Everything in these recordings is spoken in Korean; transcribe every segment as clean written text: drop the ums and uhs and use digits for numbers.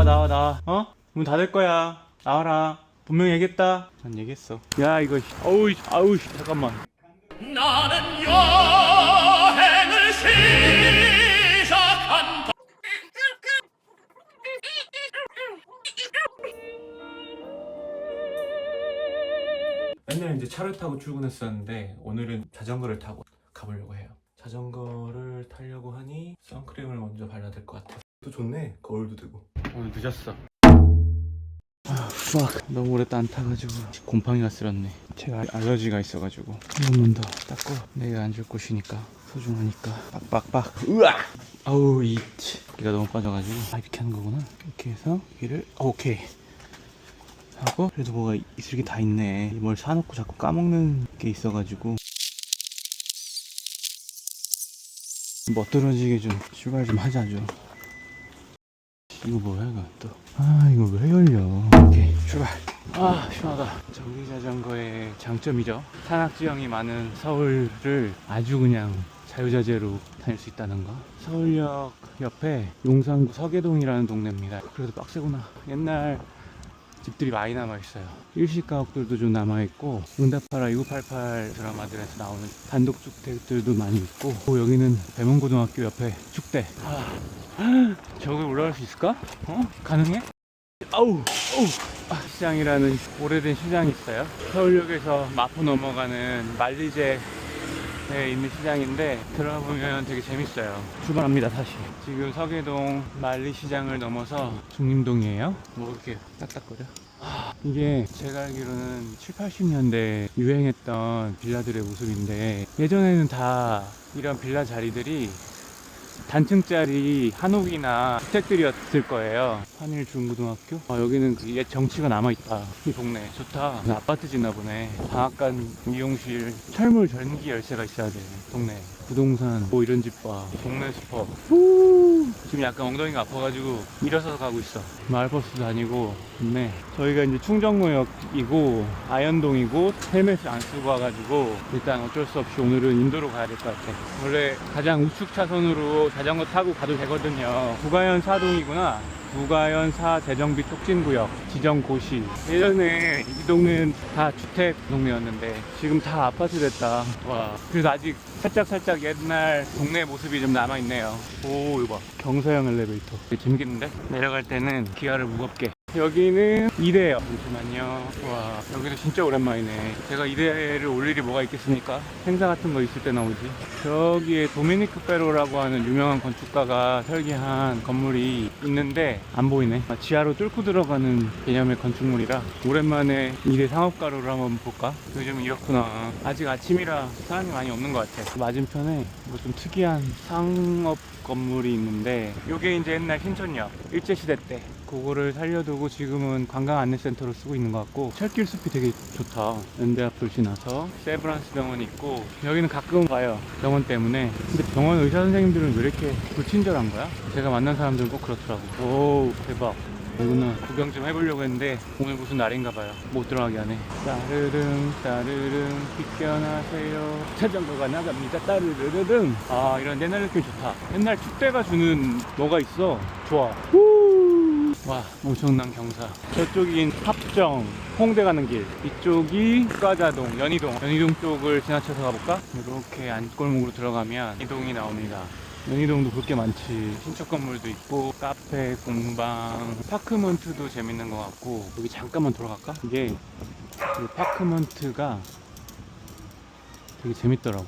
나와. 어? 문 닫을 거야. 나와라. 분명히 얘기했다. 난 얘기했어. 야, 이거. 아우, 잠깐만. 나는 여행을 시작한다. 맨날 이제 차를 타고 출근했었는데 오늘은 자전거를 타고 가보려고 해요. 자전거를 타려고 하니 선크림을 먼저 발라야 될 것 같아. 또 좋네. 거울도 되고. 오늘 늦었어. 너무 오래 안 타가지고 곰팡이가 쓸었네. 제가 알러지가 있어가지고 한 번만 더 닦고 내가 앉을 곳이니까 소중하니까 빡빡빡. 으악! 아우 이가 너무 빠져가지고 이렇게 하는 거구나. 이렇게 해서 여기를 오케이 하고, 그래도 뭐가 있을 게 다 있네. 뭘 사놓고 자꾸 까먹는 게 있어가지고 멋들어지게 좀 출발 좀 하자죠. 이거 뭐야 이거 또. 이거 왜 열려. 오케이 출발. 시원하다. 전기자전거의 장점이죠. 산악지형이 많은 서울을 아주 그냥 자유자재로 다닐 수 있다는 거. 서울역 옆에 용산구 서계동이라는 동네입니다. 그래도 빡세구나. 옛날 집들이 많이 남아있어요. 일식 가옥들도 좀 남아있고, 응답하라 2988 드라마들에서 나오는 단독주택들도 많이 있고, 여기는 배문고등학교 옆에 축대. 저기 올라갈 수 있을까? 가능해? 시장이라는 오래된 시장이 있어요. 서울역에서 마포 넘어가는 만리제에 있는 시장인데 들어가 보면 되게 재밌어요. 출발합니다. 다시 지금 서계동 만리시장을 넘어서 중림동이에요. 뭐 이렇게 딱딱거려. 이게 제가 알기로는 7, 80년대 유행했던 빌라들의 모습인데, 예전에는 다 이런 빌라 자리들이 단층짜리 한옥이나 주택들이었을 거예요. 한일중고등학교? 여기는 그 옛 정치가 남아있다. 이 동네 좋다. 아파트 짓나 보네. 방앗간 미용실, 철물 전기 열쇠가 있어야 돼. 동네 부동산 뭐 이런 집 봐. 동네 슈퍼. 지금 약간 엉덩이가 아파가지고 일어서서 가고 있어. 마을버스 다니고 좋네. 저희가 이제 충정로역이고 아현동이고 헬멧을 안 쓰고 와가지고 일단 어쩔 수 없이 오늘은 인도로 가야 될 것 같아. 원래 가장 우측 차선으로 자전거 타고 가도 되거든요. 부가현 사동이구나. 부가현 사재정비 촉진구역 지정고시. 예전에 이 동네는 다 주택 동네였는데 지금 다 아파트 됐다. 와, 그래서 아직 살짝 옛날 동네 모습이 좀 남아있네요. 이거 봐. 경사형 엘리베이터. 되게 재밌겠는데? 내려갈 때는 기아를 무겁게. 여기는 이대요. 잠시만요. 와, 여기도 진짜 오랜만이네. 제가 이대를 올 일이 뭐가 있겠습니까? 행사 같은 거 있을 때 나오지. 저기에 도미니크 페로라고 하는 유명한 건축가가 설계한 건물이 있는데 안 보이네. 지하로 뚫고 들어가는 개념의 건축물이라 오랜만에 이대 상업가로를 한번 볼까? 요즘 이렇구나. 아직 아침이라 사람이 많이 없는 것 같아. 맞은편에 뭐 좀 특이한 상업 건물이 있는데, 요게 이제 옛날 신촌역 일제시대 때 그거를 살려두고 지금은 관광 안내센터로 쓰고 있는 것 같고, 철길 숲이 되게 좋다. 연대 앞을 지나서 세브란스 병원이 있고, 여기는 가끔 가요, 병원 때문에. 근데 병원 의사 선생님들은 왜 이렇게 불친절한 거야? 제가 만난 사람들은 꼭 그렇더라고. 오 대박. 여기는 구경 좀 해보려고 했는데 오늘 무슨 날인가 봐요. 못 들어가게 하네. 따르릉 비켜나세요. 자전거가 나갑니다. 따르르르릉. 이런 옛날 느낌 좋다. 옛날 축대가 주는 뭐가 있어. 좋아. 와, 엄청난 경사. 저쪽인 합정, 홍대 가는 길. 이쪽이 과자동, 연희동 쪽을 지나쳐서 가볼까? 이렇게 안골목으로 들어가면 이동이 나옵니다. 연희동도 볼 게 많지. 신축 건물도 있고, 카페, 공방, 파크먼트도 재밌는 것 같고. 여기 잠깐만 돌아갈까? 이게 이 파크먼트가 되게 재밌더라고.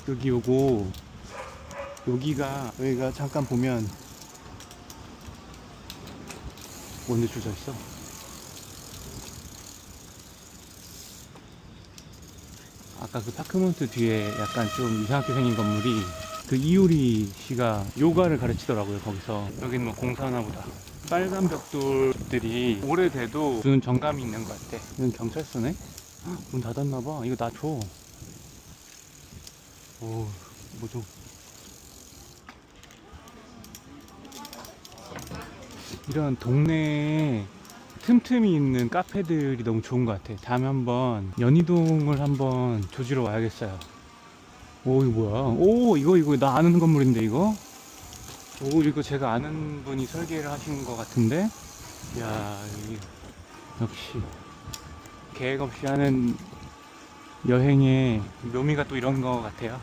여기 요거, 여기가 잠깐 보면 뭔데 줄 서 있어? 아까 그 파크몬트 뒤에 약간 좀 이상하게 생긴 건물이 그 이효리 씨가 요가를 가르치더라고요. 거기서. 여기는 뭐 공사하나 보다. 빨간 벽돌들이 오래돼도 주는 정감이 있는 것 같아. 이건 경찰서네? 문 닫았나봐. 이거 나 줘. 뭐죠? 이런 동네에 틈틈이 있는 카페들이 너무 좋은 것 같아. 다음에 한번 연희동을 한번 조지러 와야겠어요. 이거 뭐야? 이거 나 아는 건물인데 이거? 오, 이거 제가 아는 분이 설계를 하신 것 같은데. 야, 여기 역시 계획 없이 하는 여행의 묘미가 또 이런 것 같아요.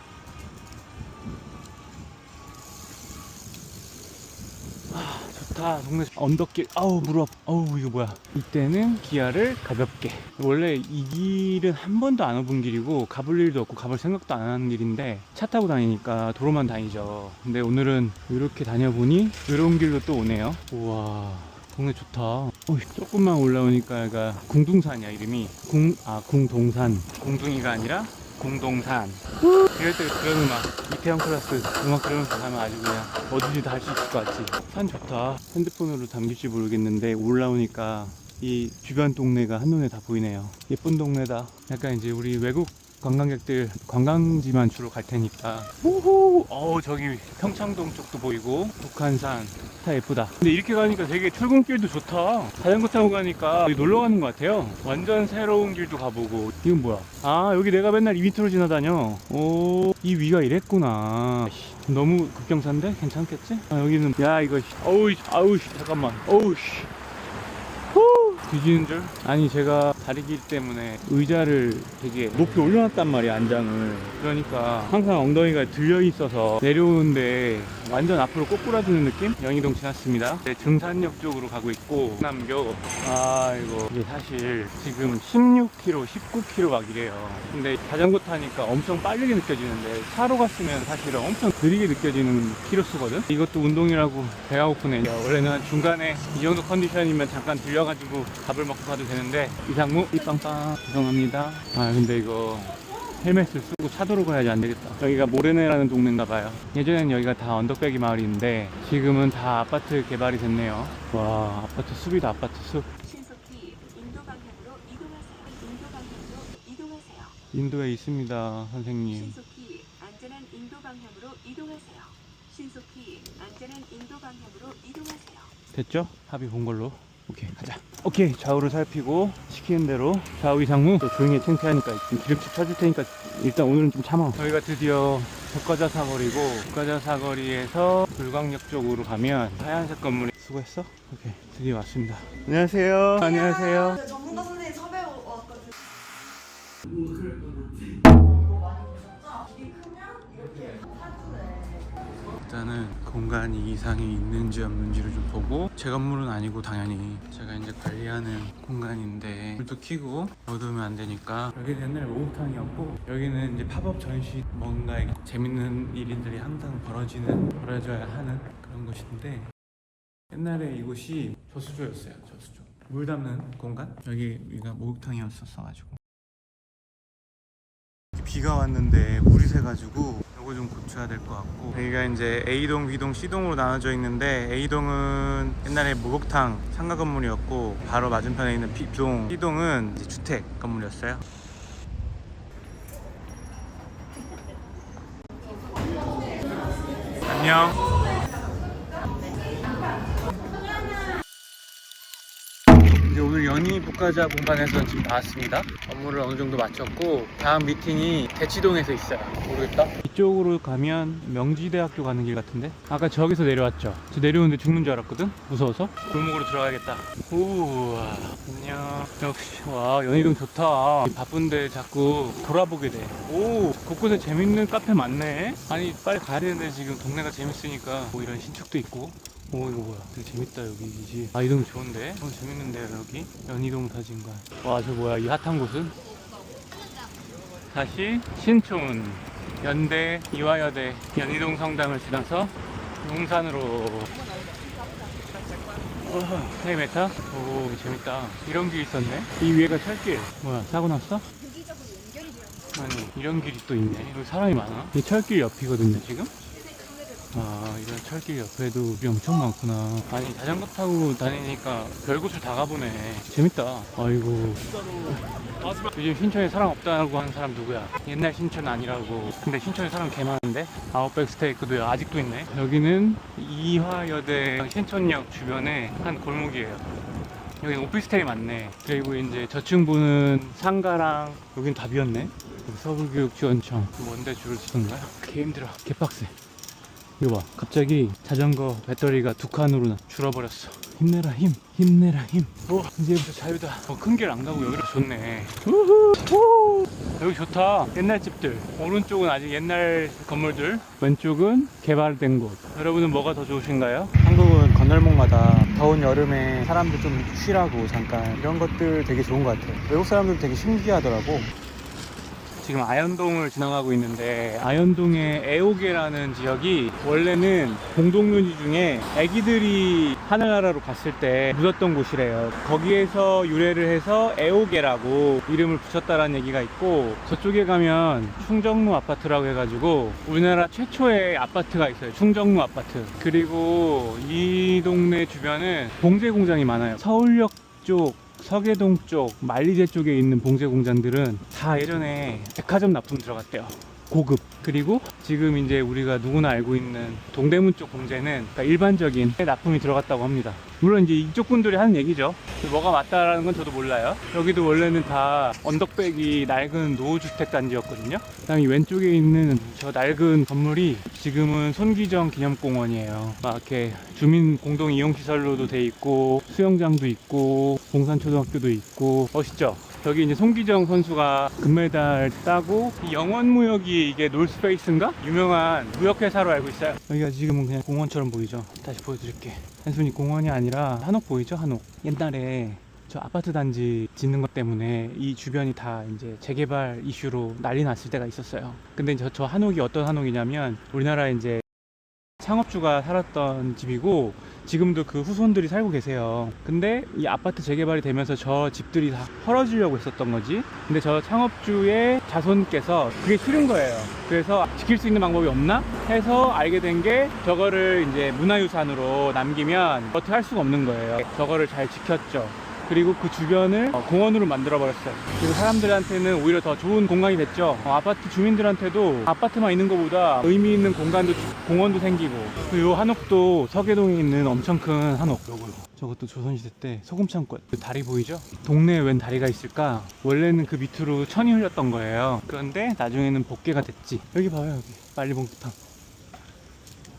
좋다. 동네 언덕길. 아우 무릎. 아우 이거 뭐야. 이때는 기아를 가볍게. 원래 이 길은 한 번도 안 와본 길이고 가볼 일도 없고 가볼 생각도 안 하는 길인데 차 타고 다니니까 도로만 다니죠. 근데 오늘은 이렇게 다녀보니 이런 길로 또 오네요. 우와, 동네 좋다. 조금만 올라오니까 여기가 궁둥산이야. 이름이 궁동산. 궁둥이가 아니라 궁동산. 이럴 때 그런 음악, 이태원 클래스 음악 들으면서 가면 아주 그냥 뭐든지 다 할 수 있을 것 같지. 산 좋다. 핸드폰으로 담길지 모르겠는데 올라오니까 이 주변 동네가 한눈에 다 보이네요. 예쁜 동네다. 약간 이제 우리 외국 관광객들 관광지만 주로 갈 테니까. 우후. 저기 평창동 쪽도 보이고 북한산 다 예쁘다. 근데 이렇게 가니까 되게 출근길도 좋다. 자전거 타고 가니까 놀러 가는 것 같아요. 완전 새로운 길도 가보고. 이건 뭐야? 아, 여기 내가 맨날 이 밑으로 지나다녀. 오, 이 위가 이랬구나. 너무 급경사인데 괜찮겠지? 아, 여기는 야 이거 아우 잠깐만. 어우 씨. 뒤지는 줄? 아니 제가 다리 길 때문에 의자를 되게 높이 올려놨단 말이야, 안장을. 그러니까 항상 엉덩이가 들려 있어서 내려오는데 완전 앞으로 꼬꾸라지는 느낌? 영희동 지났습니다. 네, 증산역 쪽으로 가고 있고 남교. 이게 사실 지금 16km, 19km 막 이래요. 근데 자전거 타니까 엄청 빠르게 느껴지는데 차로 갔으면 사실은 엄청 느리게 느껴지는 키로수거든? 이것도 운동이라고 배가 고프네. 원래는 중간에 이 정도 컨디션이면 잠깐 들려가지고 밥을 먹고 가도 되는데 이상무 이빵빵 죄송합니다. 근데 이거 헬멧을 쓰고 차도로 가야지 안 되겠다. 여기가 모래내라는 동네인가 봐요. 예전에는 여기가 다 언덕배기 마을인데 지금은 다 아파트 개발이 됐네요. 와, 아파트 숲이다. 아파트 숲. 신속히 인도 방향으로 이동하세요. 인도 방향으로 이동하세요. 인도에 있습니다, 선생님. 신속히 안전한 인도 방향으로 이동하세요. 신속히 안전한 인도 방향으로 이동하세요. 됐죠? 합의 본 걸로. 오케이, 가자. 오케이, 좌우를 살피고 시키는 대로 좌우 이상무. 또 조용히 창피하니까 기름집 쳐줄 테니까 일단 오늘은 좀 참아. 저희가 드디어 북가자 사거리고, 북가자 사거리에서 불광역 쪽으로 가면 하얀색 건물이. 수고했어? 오케이, 드디어 왔습니다. 안녕하세요. 안녕하세요. 그 전문가 선생님 섭외 왔거든요. 일단은 공간이 이상이 있는지 없는지를 좀 보고, 제 건물은 아니고 당연히 제가 이제 관리하는 공간인데 불도 켜고 어두우면 안 되니까. 여기는 옛날에 목욕탕이었고 여기는 이제 팝업 전시, 뭔가 재밌는 일들이 항상 벌어져야 하는 그런 곳인데, 옛날에 이곳이 저수조였어요. 저수조, 물 담는 공간. 여기가 목욕탕이었었어가지고 비가 왔는데 물이 새가지고 이거 좀 고쳐야 될 것 같고. 여기가 이제 A동, B동, C동으로 나눠져 있는데 A동은 옛날에 목욕탕 상가 건물이었고 바로 맞은편에 있는 B동, C동은 이제 주택 건물이었어요. 안녕. 오늘 연희 북가자 공간에서 지금 나왔습니다. 업무를 어느 정도 마쳤고 다음 미팅이 대치동에서 있어요. 모르겠다. 이쪽으로 가면 명지대학교 가는 길 같은데, 아까 저기서 내려왔죠. 저 내려오는데 죽는 줄 알았거든, 무서워서. 골목으로 들어가야겠다. 우와, 안녕. 역시 와, 연희동 좋다. 바쁜데 자꾸 돌아보게 돼. 오, 곳곳에 재밌는 카페 많네. 아니 빨리 가야 되는데 지금 동네가 재밌으니까 뭐 이런 신축도 있고. 오, 이거 뭐야, 되게 재밌다. 여기 이지. 이 동 좋은데? 재밌는데요 여기? 연희동 사진관. 와, 저 뭐야, 이 핫한 곳은? 다시 신촌, 연대, 이화여대, 연희동 성당을 지나서 용산으로. 헤이메타? 오, 재밌다. 이런 길 있었네. 이 위에가 철길. 뭐야, 사고 났어? 아니, 이런 길이 또 있네. 여기 사람이 많아. 이 철길 옆이거든요 지금? 이런 철길 옆에도 물이 엄청 많구나. 아니, 자전거 타고 다니니까 별곳을 다 가보네. 재밌다. 아이고. 요즘 신촌에 사람 없다고 하는 사람 누구야? 옛날 신촌 아니라고. 근데 신촌에 사람 개 많은데? 아웃백 스테이크도 아직도 있네. 여기는 이화여대 신촌역 주변에 한 골목이에요. 여기 오피스텔이 많네. 그리고 이제 저층부는 상가랑, 여긴 다 비었네. 서울교육지원청. 뭔데 줄을 서던가요? 개 힘들어. 개 빡세. 이거 봐, 갑자기 자전거 배터리가 2칸으로 줄어버렸어. 힘내라 힘, 힘내라 힘. 이제부터 자유다. 큰 길 안 가고 여기로 좋네. 우후, 우. 여기 좋다. 옛날 집들. 오른쪽은 아직 옛날 건물들, 왼쪽은 개발된 곳. 여러분은 뭐가 더 좋으신가요? 한국은 건널목마다 더운 여름에 사람들 좀 쉬라고 잠깐 이런 것들 되게 좋은 것 같아요. 외국 사람들 되게 신기하더라고. 지금 아현동을 지나가고 있는데, 아현동의 애오개라는 지역이 원래는 공동묘지 중에 애기들이 하늘나라로 갔을 때 묻었던 곳이래요. 거기에서 유래를 해서 애오개라고 이름을 붙였다라는 얘기가 있고, 저쪽에 가면 충정로 아파트라고 해가지고 우리나라 최초의 아파트가 있어요. 충정로 아파트. 그리고 이 동네 주변은 봉제 공장이 많아요. 서울역 쪽, 서계동 쪽, 만리제 쪽에 있는 봉제 공장들은 다 예전에 백화점 납품 들어갔대요. 고급. 그리고 지금 이제 우리가 누구나 알고 있는 동대문 쪽 봉제는 그러니까 일반적인 납품이 들어갔다고 합니다. 물론 이제 이쪽 분들이 하는 얘기죠. 뭐가 맞다라는 건 저도 몰라요. 여기도 원래는 다 언덕배기 낡은 노후주택 단지였거든요. 그다음에 왼쪽에 있는 저 낡은 건물이 지금은 손기정 기념공원이에요. 막 이렇게 주민 공동 이용 시설로도 돼 있고, 수영장도 있고, 봉산초등학교도 있고, 멋있죠? 저기 이제 송기정 선수가 금메달 따고, 이 영원무역이 이게 놀스페이스인가? 유명한 무역회사로 알고 있어요. 여기가 지금은 그냥 공원처럼 보이죠? 다시 보여드릴게. 단순히 공원이 아니라 한옥 보이죠? 한옥. 옛날에 저 아파트 단지 짓는 것 때문에 이 주변이 다 이제 재개발 이슈로 난리 났을 때가 있었어요. 근데 저 한옥이 어떤 한옥이냐면, 우리나라 이제 창업주가 살았던 집이고 지금도 그 후손들이 살고 계세요. 근데 이 아파트 재개발이 되면서 저 집들이 다 헐어지려고 했었던 거지. 근데 저 창업주의 자손께서 그게 싫은 거예요. 그래서 지킬 수 있는 방법이 없나 해서 알게 된 게, 저거를 이제 문화유산으로 남기면 어떻게 할 수가 없는 거예요. 저거를 잘 지켰죠. 그리고 그 주변을 공원으로 만들어 버렸어요. 그리고 사람들한테는 오히려 더 좋은 공간이 됐죠. 아파트 주민들한테도 아파트만 있는 것보다 의미 있는 공간도, 공원도 생기고. 그리고 이 한옥도 서계동에 있는 엄청 큰 한옥. 저것도 조선시대 때 소금창고. 그 다리 보이죠? 동네에 웬 다리가 있을까? 원래는 그 밑으로 천이 흘렸던 거예요. 그런데 나중에는 복개가 됐지. 여기 봐요, 여기 빨리봉지탕.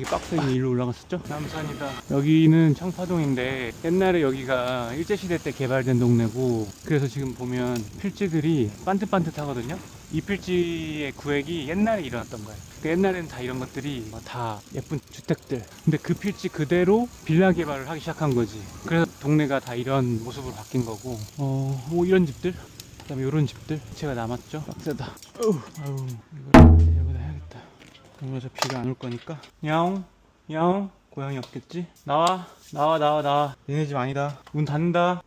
빡세게 일로 올라갔었죠? 남산이다. 여기는 청파동인데 옛날에 여기가 일제시대 때 개발된 동네고, 그래서 지금 보면 필지들이 반듯반듯하거든요. 이 필지의 구획이 옛날에 일어났던 거예요. 그 옛날에는 다 이런 것들이 다 예쁜 주택들. 근데 그 필지 그대로 빌라 개발을 하기 시작한 거지. 그래서 동네가 다 이런 모습으로 바뀐 거고, 뭐 이런 집들, 그 다음에 이런 집들, 제가 남았죠. 빡세다. 아유, 이거 해야겠다. 그러면서 비가 안 올 거니까. 야옹, 야옹. 고양이 없겠지? 나와. 니네 집 아니다. 문 닫는다.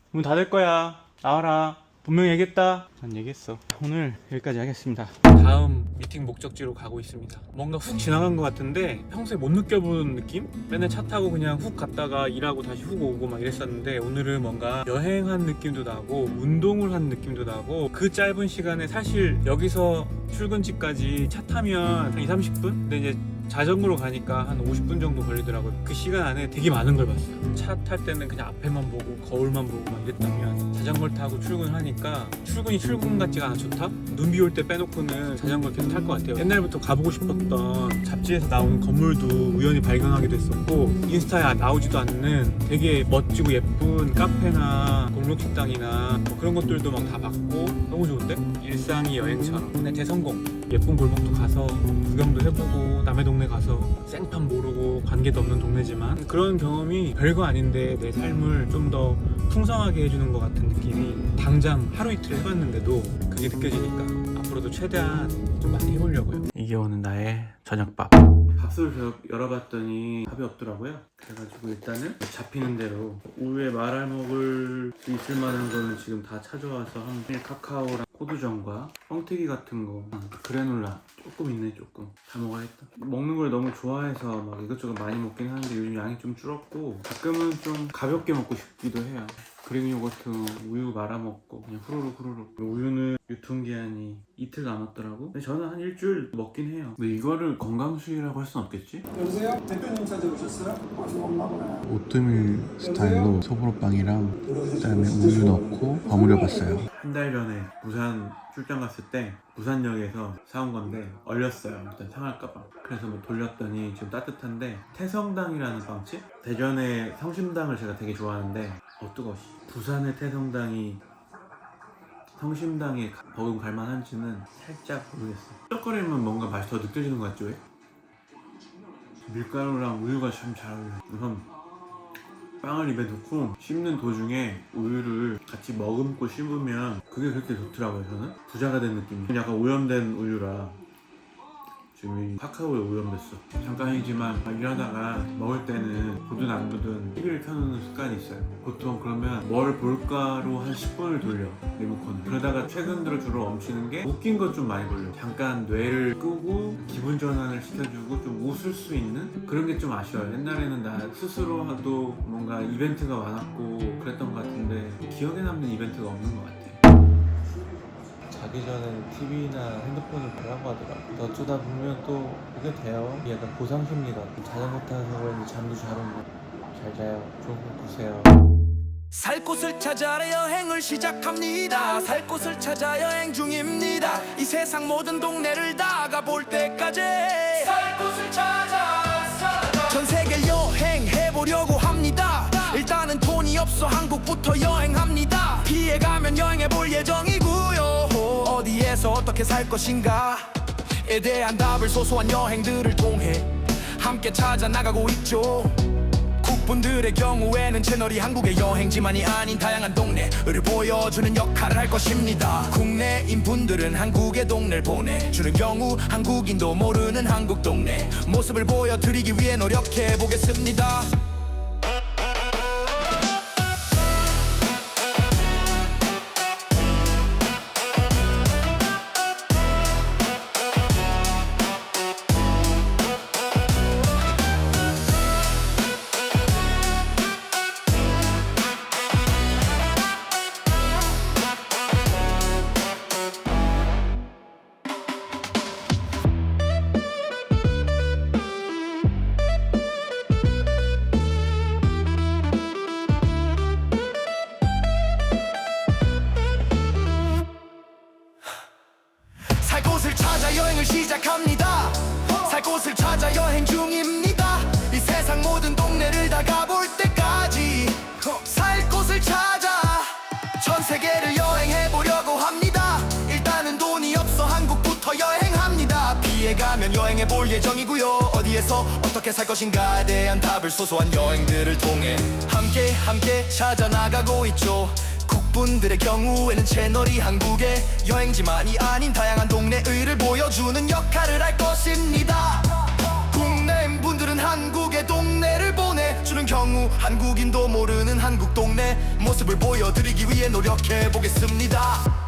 문 닫을 거야. 나와라. 분명히 얘기했다. 난 얘기했어. 오늘 여기까지 하겠습니다. 다음 미팅 목적지로 가고 있습니다. 뭔가 훅 지나간 것 같은데 평소에 못 느껴본 느낌? 맨날 차 타고 그냥 훅 갔다가 일하고 다시 훅 오고 막 이랬었는데, 오늘은 뭔가 여행한 느낌도 나고 운동을 한 느낌도 나고, 그 짧은 시간에 사실 여기서 출근지까지 차 타면 한 2-30분? 근데 이제 자전거로 가니까 한 50분 정도 걸리더라고요. 그 시간 안에 되게 많은 걸 봤어요. 차 탈 때는 그냥 앞에만 보고 거울만 보고 막 이랬다면, 자전거를 타고 출근하니까 출근이 출근 같지가 않아. 좋다? 눈 비 올 때 빼놓고는 자전거 계속 탈 것 같아요. 옛날부터 가보고 싶었던 잡지에서 나온 건물도 우연히 발견하기도 했었고, 인스타에 나오지도 않는 되게 멋지고 예쁜 카페나 골목식당이나 뭐 그런 것들도 막 다 봤고, 너무 좋은데? 일상이 여행처럼. 그냥 대성공. 예쁜 골목도 가서 구경도 해보고, 남의 동네 가서 생판 모르고 관계도 없는 동네지만 그런 경험이 별거 아닌데 내 삶을 좀 더 풍성하게 해주는 것 같은 느낌이, 당장 하루 이틀 해봤는데도 그게 느껴지니까 앞으로도 최대한 좀 많이 해보려고요. 이게 오늘 나의 저녁밥. 밥솥을 계속 열어봤더니 밥이 없더라고요. 그래가지고 일단은 잡히는 대로 우유에 말아 먹을 수 있을 만한 거는 지금 다 찾아와서 한 카카오랑 호두전과 뻥튀기 같은 거, 그래놀라 조금 있네. 조금 다 먹어야겠다. 먹는 걸 너무 좋아해서 막 이것저것 많이 먹긴 하는데 요즘 양이 좀 줄었고, 가끔은 좀 가볍게 먹고 싶기도 해요. 그릭 요거트 우유 말아 먹고 그냥 후루룩. 우유는 유통기한이 이틀 남았더라고. 근데 저는 한 일주일 먹긴 해요. 근데 이거를 건강수유라고 할 순 없겠지? 여보세요? 대표님 찾아오셨어요? 아직 없나 보네. 오트밀 스타일로 소보로빵이랑 그다음에 우유 넣고 버무려 봤어요. 한 달 전에 부산 출장 갔을 때 부산역에서 사온 건데 얼렸어요. 일단 상할까봐. 그래서 뭐 돌렸더니 지금 따뜻한데 태성당이라는 빵집? 대전의 성심당을 제가 되게 좋아하는데 뜨거워. 부산의 태성당이 성심당에 버금 갈만한지는 살짝 모르겠어요. 쩍거리면 뭔가 맛이 더 느껴지는 것 같죠? 왜? 밀가루랑 우유가 참 잘 어울려요. 우선 빵을 입에 넣고 씹는 도중에 우유를 같이 머금고 씹으면 그게 그렇게 좋더라고요. 저는 부자가 된 느낌. 약간 오염된 우유라 지금 이 카카오에 오염됐어. 잠깐이지만 일하다가 먹을 때는 보든 안 보든 TV를 켜놓는 습관이 있어요. 보통 그러면 뭘 볼까로 한 10분을 돌려, 리모컨을. 그러다가 최근 들어 주로 멈추는 게 웃긴 것 좀 많이 보려. 잠깐 뇌를 끄고 기분 전환을 시켜주고 좀 웃을 수 있는 그런 게 좀 아쉬워요. 옛날에는 나 스스로도 뭔가 이벤트가 많았고 그랬던 것 같은데 기억에 남는 이벤트가 없는 것 같아. 자기 전에는 TV나 핸드폰을 보라고 하더라고. 어쩌다 보면 또 보게 돼요. 약간 보상 심리가. 자전거 타서 그런지 잠도 잘 오고. 잘 자요. 좋은 꿈 꾸세요. 살 곳을 찾아 여행을 시작합니다. 살 곳을 찾아 여행 중입니다. 이 세상 모든 동네를 다 가볼 때까지 살 곳을 찾아 전 세계 여행해보려고 합니다. 일단은 돈이 없어 한국부터 여행합니다. 피해가면 여행해볼 예정이고요. 어디에서 어떻게 살 것인가에 대한 답을 소소한 여행들을 통해 함께 찾아 나가고 있죠. 국분들의 경우에는 채널이 한국의 여행지만이 아닌 다양한 동네를 보여주는 역할을 할 것입니다. 국내인 분들은 한국의 동네를 보내주는 경우 한국인도 모르는 한국 동네 모습을 보여드리기 위해 노력해 보겠습니다. 살 곳을 찾아 여행을 시작합니다. 살 곳을 찾아 여행 중입니다. 이 세상 모든 동네를 다 가볼 때까지 살 곳을 찾아 전 세계를 여행해보려고 합니다. 일단은 돈이 없어 한국부터 여행합니다. 피해가면 여행해볼 예정이고요. 어디에서 어떻게 살 것인가에 대한 답을 소소한 여행들을 통해 함께 찾아 나가고 있죠. 국분들의 경우에는 채널이 한국의 여행지만이 아닌 다양한 동네를 보여주는 역할을 할 것입니다. 국내인 분들은 한국의 동네를 보내주는 경우 한국인도 모르는 한국 동네 모습을 보여드리기 위해 노력해 보겠습니다.